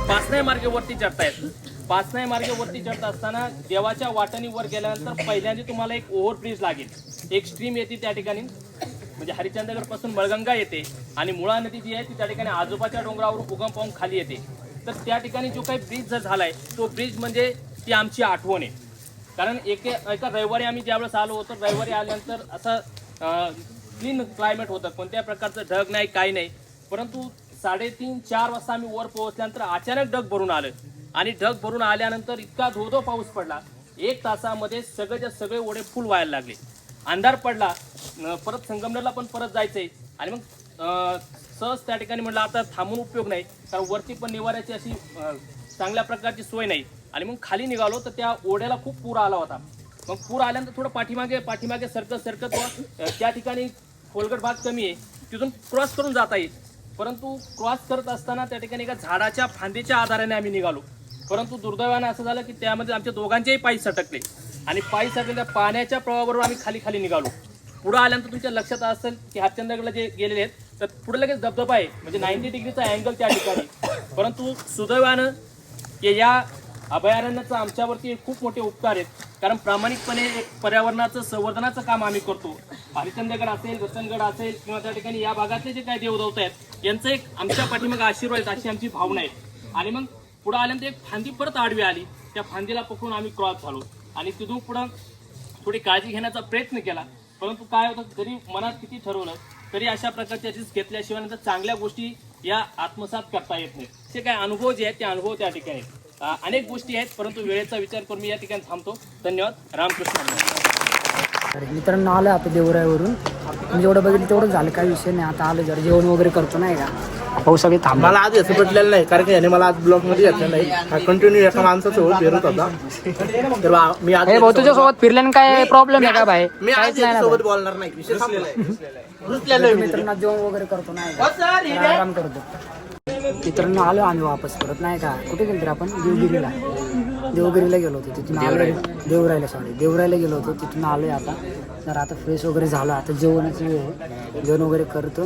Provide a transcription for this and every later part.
पाचनाई मार्गावरती चढतायत. पाचनाई मार्गावरती चढत असताना देवाच्या वाटानी वर गेल्यानंतर पहिल्यांदा तुम्हाला एक ओव्हरब्रिज लागेल. एक स्ट्रीम येते त्या ठिकाणी, म्हणजे हरिश्चंद्रगड पासून बळगंगा येते आणि मुळा नदी जी आहे ती त्या ठिकाणी आजोबाच्या डोंगरावर उगम पाहून खाली येते. तर त्या ठिकाणी जो काही ब्रिज झालाय तो ब्रिज म्हणजे ती आमची आठवण आहे. कारण एका रविवारी आम्ही ज्यावेळेस आलो होतो, रविवारी आल्यानंतर असं क्लीन क्लायमेट होतं, कोणत्या प्रकारचं ढग नाही काही नाही. परंतु 3:30-4 वाजता आम्ही वर पोहोचल्यानंतर अचानक ढग भरून आलं आणि ढग भरून आल्यानंतर इतका धो पाऊस पडला. 1 तासामध्ये सगळे ओढे फुल व्हायला लागले. अंधार पडला. परत संगमनेरला पण परत जायचंय आणि मग सहज त्या ठिकाणी म्हटलं आता थांबून उपयोग नाही, कारण वरती पण निवाऱ्याची अशी चांगल्या प्रकारची सोय नाही. आणि मग खाली निघालो तर त्या ओढ्याला खूप पूर आला होता. मग पूर आल्यानंतर थोडं पाठीमागे सरकत त्या ठिकाणी खोलगट भाग कमी आहे, तिथून क्रॉस करून जाता येईल. परंतु क्रॉस करत असताना त्या ठिकाणी एका झाडाच्या फांदीच्या आधाराने आम्ही निघालो. परंतु दुर्दैवाने असं झालं की त्यामध्ये आमच्या दोघांचेही पाय सटकले आणि पाय सटकल्या पाण्याच्या प्रवाहाबरोबर आम्ही खाली निघालो. पुढे आल्यानंतर तुमच्या लक्षात असेल की हरिश्चंद्रगडला जे गेलेले आहेत तर पुढे लगेच धबधबा आहे, म्हणजे 90 डिग्रीचा अँगल त्या ठिकाणी. परंतु सुदैवानं की या अभयारण्याचा आमच्यावरती खूप मोठे उपकार आहेत, कारण प्रामाणिकपणे एक पर्यावरणाचं संवर्धनाचं काम आम्ही करतो. हरिश्चंद्रगड असेल, रतनगड असेल किंवा त्या ठिकाणी या भागातले जे काही देवदेवत आहेत यांचं एक आमच्या पाठीमागे आशीर्वाद आहेत अशी आमची भावना आहे. आणि मग पुढे आल्यानंतर एक फांदी परत आडवी आली, त्या फांदीला पकडून आम्ही क्रॉस झालो आणि तिथून पुढं थोडी काळजी घेण्याचा प्रयत्न केला. परंतु काय होतं, जरी मनात किती ठरवलं तरी अशा प्रकारच्या रिस्क घेतल्याशिवाय नंतर चांगल्या गोष्टी या आत्मसात करता येत नाहीत. ते काय अनुभव जे आहेत ते अनुभव त्या ठिकाणी अनेक गोष्टी आहेत, परंतु वेळेचा विचार करून मी या ठिकाणी थांबतो. धन्यवाद. रामकृष्ण. मित्रांनो आलं आता देवराईवरून, जेवढं बघितलं तेवढं झालं, काही विषय नाही. आता आलं जर जेवण वगैरे करतो नाही का, पाऊस सगळे थांब. मला आज असं पटलेलं नाही, कारण की याने मला आज ब्लॉग मध्ये घेतलं नाही. हा कंटिन्यू एका माणसासोबत फिरत होता. तर मी आज तुझ्यासोबत फिरल्याने काय प्रॉब्लेम आहे का भाई? मी आज सोबत बोलणार नाही, विषय मित्रांना जेवण वगैरे करतो नाही का, आराम करतो. मित्रांनो आलो आम्ही वापस परत नाही का. कुठे गेलो तर आपण देवगिरीला गेलो होतो, तिथून आलो. देवराईला गेलो होतो, तिथून आलोय आता. तर आता फ्रेश वगैरे झालं, आता जेवणाची वेळ आहे, जेवण वगैरे करतो.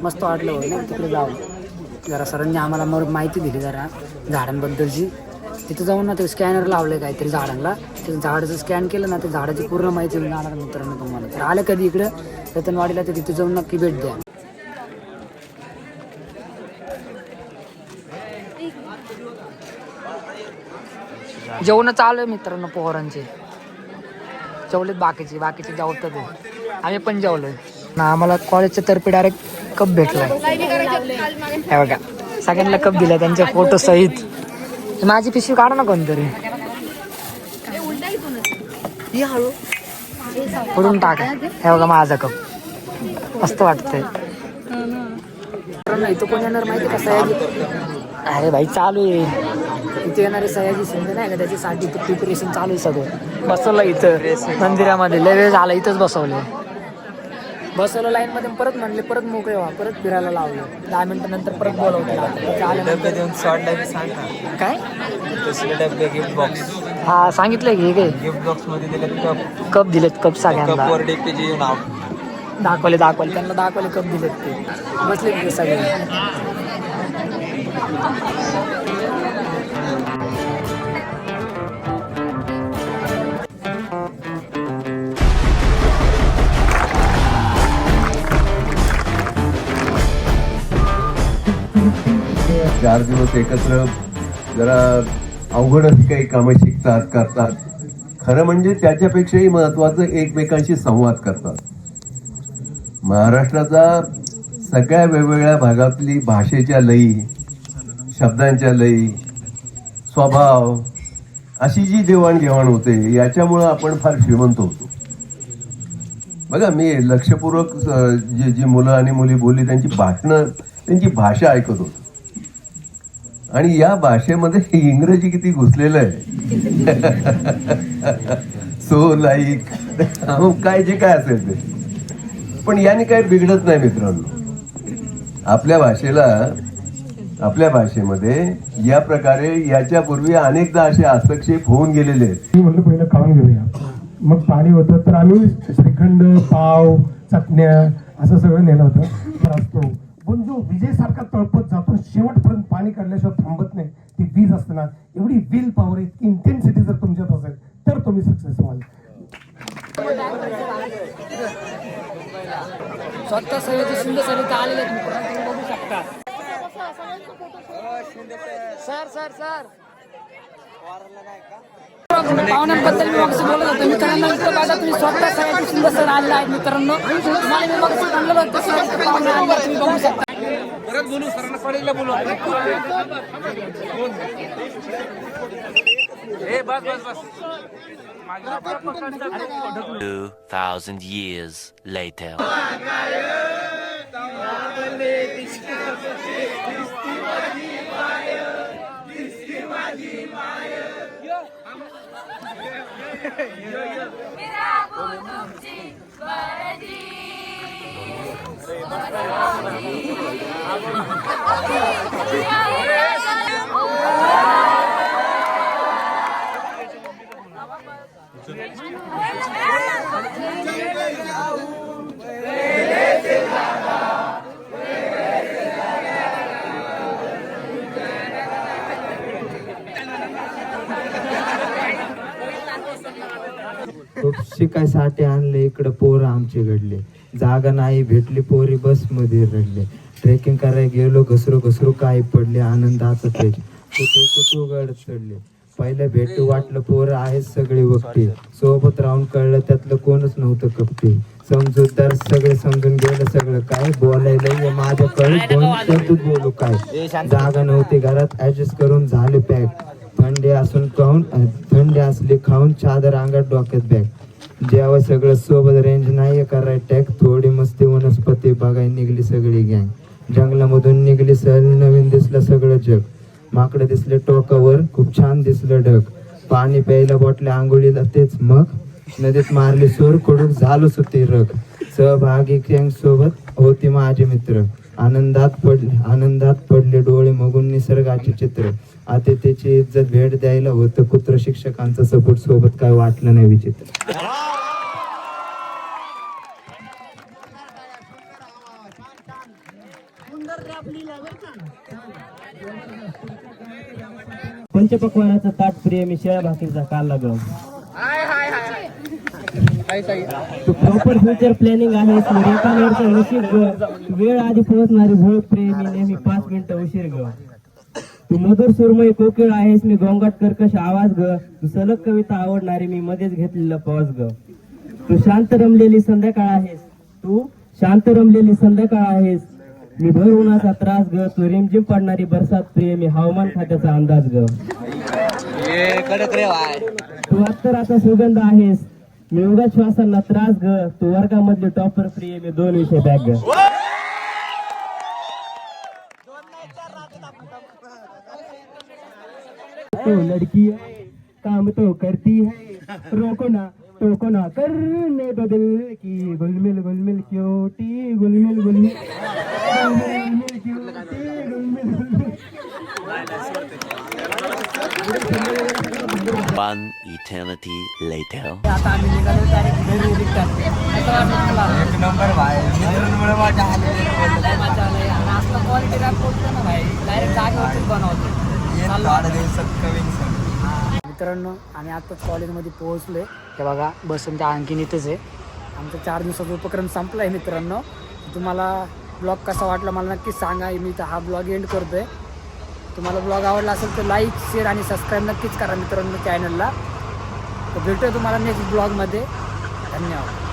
मस्त वाटलं वगैरे नाही तिकडे जाऊन. जरा सरांनी आम्हाला माहिती दिली जरा झाडांबद्दलची. तिथं जाऊन ना ते स्कॅनर लावलं काहीतरी झाडांना, ते झाडाचं स्कॅन केलं ना ते झाडाची पूर्ण माहिती मिळणार मित्रांनो तुम्हाला. तर आलं कधी इकडं रतनवाडीला तर तिथे जाऊन नक्की भेट द्या. जेवण चालू आहे मित्रांनो पोरांचे. जेवलेत बाकीचे जेवतात, आम्ही पण जेवलोय ना. आम्हाला कॉलेजच्या तर्फे डायरेक्ट कप भेटलाय हे बघा. सगळ्यांना कप दिला त्यांच्या फोटो सहित. माझी पिशवी काढा ना कोणतरी, हळू फोडून टाका. हे बघा माझा कप, मस्त वाटतंय. इथं कोण येणार माहिती का, सयाजी. अरे भाई चालू आहे इथे येणारे सयाजी शिंदे नाही का, त्याच्यासाठी प्रिपरेशन चालू आहे सगळं. बसवलं इथं मंदिरामध्ये, लय वेळ झाला इथंच बसवलं लाईन मध्ये. परत म्हणले परत मोकळे व्हा, परत फिरायला लावलं. 10 मिनिटानंतर परत बोलवलं काय डबे गिफ्ट बॉक्स. हा सांगितलंय की काय गिफ्ट बॉक्स मध्ये दिलेत कप दिलेत. कप सगळ्यांना दाखवले त्यांना दाखवले कप दिलेत. ते बसले तिथे सगळे. चार दिवस एकत्र जरा अवघड काही कामं शिकतात करतात. खरं म्हणजे त्याच्यापेक्षाही महत्वाचं एकमेकांशी संवाद करतात. महाराष्ट्राचा सगळ्या वेगवेगळ्या भागातली भाषेच्या लयी, शब्दांच्या लयी, स्वभाव अशी जी देवाणघेवाण होते याच्यामुळं आपण फार श्रीमंत होतो. बघा मी लक्षपूर्वक जी मुलं आणि मुली बोलली त्यांची भाषणं, त्यांची भाषा ऐकत होतो आणि या भाषेमध्ये इंग्रजी किती घुसलेलं आहे. सो लाईक काय जे काय असेल ते. पण याने काही बिघडत नाही मित्रांनो. आपल्या भाषेमध्ये या प्रकारे याच्यापूर्वी अनेकदा असे हस्तक्षेप होऊन गेलेले आहेत. मी म्हणलं पहिलं खाऊन घेऊया, मग पाणी होतं तर आम्ही श्रीखंड, पाव, चटण्या असं सगळं नेलं होतं. तर असतो पण जो विजेसारखा तळपत जातो शेवटपर्यंत पाणी काढल्याशिवाय थांबत नाही, ती वीज असते ना, एवढी विल पॉवर, इतकी इंटेन्सिटी जर तुमच्यात असेल तर तुम्ही सक्सेस व्हाल. स्वतः सगळ्याची सुंदर सरिता आलेले आहेत मित्रांनो, तुम्ही बघू शकता. सर पाहुण्यांबद्दल मी मग बोलत होतो मित्रांनो. इथं बघा तुम्ही स्वतः सगळ्याची सुंदर सर आलेला आहेत मित्रांनो. तुम्हाला मी मग सांगलेलं होतं सर पाहुणे आले, तुम्ही बघू शकता. बस 2,000 years later. खूप शिकायसाठी आणले इकडं पोरं आमचे घडले, जागा नाही भेटली पोरी बस मध्ये रडले, ट्रेकिंग करायला गेलो घसरू घसरू काही पडले, आनंदाचं ट्रेक कुतू गड चढले, पहिल्या भेट वाटलं पोरं आहेत सगळे वक्ते, सोबत राहून कळलं त्यातलं कोणच नव्हतं कपटे, समजूतदार सगळे समजून गेलं सगळं काय, बोलायला माझ्याकडे बोलू काय, जागा नव्हती घरात ऍडजस्ट करून झाले पॅक, थंडी असली खाऊन चादर अंगात डोक्यात बॅग, जेव्हा सगळं सोबत रेंज नाही कराय टॅक, थोडी मस्ती वनस्पती बघाय निघली सगळी गँग, जंगलामधून निघली सहल नवीन दिसलं सगळं जग, माकडं दिसले टोकावर खूप छान दिसलं ढग, पाणी प्यायला बॉटल्या आंघोळीला तेच मग, नदीत मारली सूर कडून झालो सुती रग, सहभागी गँग सोबत होती माझे मित्र, आनंदात पडले डोळे मगून निसर्गाचे चित्र, अतिथीची इज्जत भेट द्यायला होतं कुत्र, शिक्षकांचा सपोर्ट सोबत काय वाटलं नाही विचित्र. पंचपक्वानाचा ताट प्रिय मी शेळ्या भाकरीचा काल लागलो. तू प्रॉपर फ्युचर प्लॅनिंग आहे रेखांवरचा नशीब ग, वेळ आधी पोहोचणारी झोप प्रेमी नेहमी 5 मिनिटं उशीर ग, तू मधुर सुरमई कोकिळ आहेस मी गोंगाट कर्कश आवाज ग, तू सलग कविता आवडणारी मी मध्येच घेतलेला पॉज ग, तू शांत रमलेली संध्याकाळ आहेस मी भर उन्हाचा त्रास ग, तू रिमझिम पडणारी बरसात प्रिय मी हवामान खात्याचा अंदाज ग, तू आता सुगंध आहेस मी उगाच श्वासांना त्रास ग, तू वर्गामधली टॉपर प्रिय मी 2 विषय बॅग ग. तो लड़की है काम तो करती है, रोको ना टोको ना करने दो दिल की गुलमिल क्यूटी गुलमिल One eternity later. आता आम्ही निघालो डायरेक्ट घरी रिटर्न. असं वाटलं मला एक नंबर भाई मित्रांमुळे मजा आली आणि आता क्वालिटी रॅप करतो ना भाई डायरेक्ट जागेवरतीच बनवतो. मित्रांनो आम्ही आत्ताच कॉलेजमध्ये पोहोचलोय. हे बघा बसून त्या आणखीन इथेच आहे. आमचा 4 दिवसाचा उपक्रम संपला आहे मित्रांनो. तुम्हाला ब्लॉग कसा वाटला मला नक्की सांगा. मी तर हा ब्लॉग एंड करतोय. तुम्हाला ब्लॉग आवडला असेल तर लाईक शेअर आणि सबस्क्राईब नक्कीच करा मित्रांनो चॅनलला. तर भेटूया तुम्हाला नेक्स्ट ब्लॉगमध्ये. धन्यवाद.